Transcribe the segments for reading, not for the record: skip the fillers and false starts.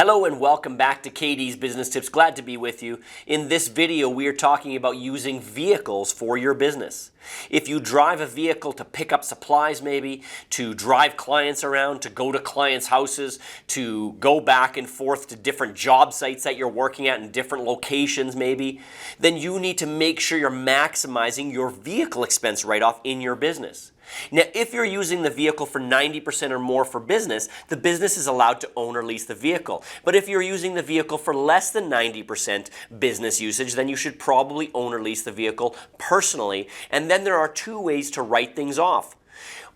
Hello and welcome back to KD's Business Tips. Glad to be with you. In this video, we are talking about using vehicles for your business. If you drive a vehicle to pick up supplies maybe, to drive clients around, to go to clients' houses, to go back and forth to different job sites that you're working at in different locations maybe, then you need to make sure you're maximizing your vehicle expense write-off in your business. Now, if you're using the vehicle for 90% or more for business, the business is allowed to own or lease the vehicle. But if you're using the vehicle for less than 90% business usage, then you should probably own or lease the vehicle personally. And then there are two ways to write things off.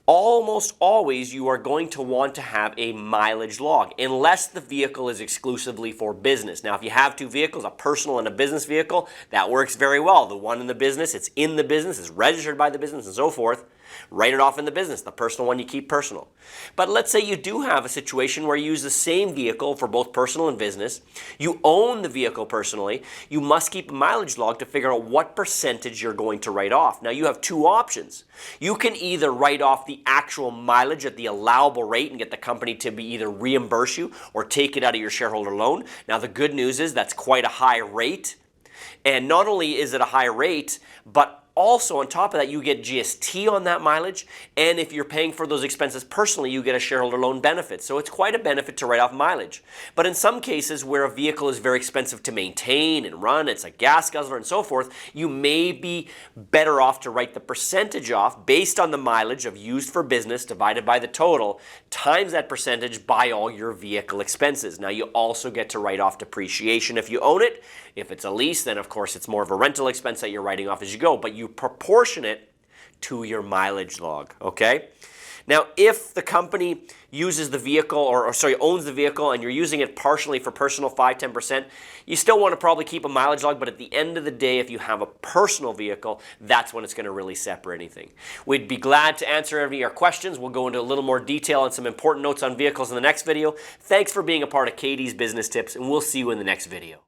Almost always you are going to want to have a mileage log unless the vehicle is exclusively for business. Now, if you have two vehicles, a personal and a business vehicle, that works very well. The one in the business, it's in the business, it's registered by the business and so forth. Write it off in the business. The personal one you keep personal. But let's say you do have a situation where you use the same vehicle for both personal and business. You own the vehicle personally. You must keep a mileage log to figure out what percentage you're going to write off. Now, you have two options. You can either write off the actual mileage at the allowable rate and get the company to either reimburse you or take it out of your shareholder loan. Now, the good news is that's quite a high rate. And not only is it a high rate, but also, on top of that, you get GST on that mileage, and if you're paying for those expenses personally, you get a shareholder loan benefit. So it's quite a benefit to write off mileage. But in some cases where a vehicle is very expensive to maintain and run, it's a gas guzzler and so forth, you may be better off to write the percentage off based on the mileage of used for business divided by the total, times that percentage by all your vehicle expenses. Now, you also get to write off depreciation if you own it. If it's a lease, then of course it's more of a rental expense that you're writing off as you go, but you proportion it to your mileage log, okay? Now, if the company uses the vehicle, owns the vehicle and you're using it partially for personal 5-10%, you still want to probably keep a mileage log, but at the end of the day, if you have a personal vehicle, that's when it's going to really separate anything. We'd be glad to answer any of your questions. We'll go into a little more detail and some important notes on vehicles in the next video. Thanks for being a part of KD's Business Tips, and we'll see you in the next video.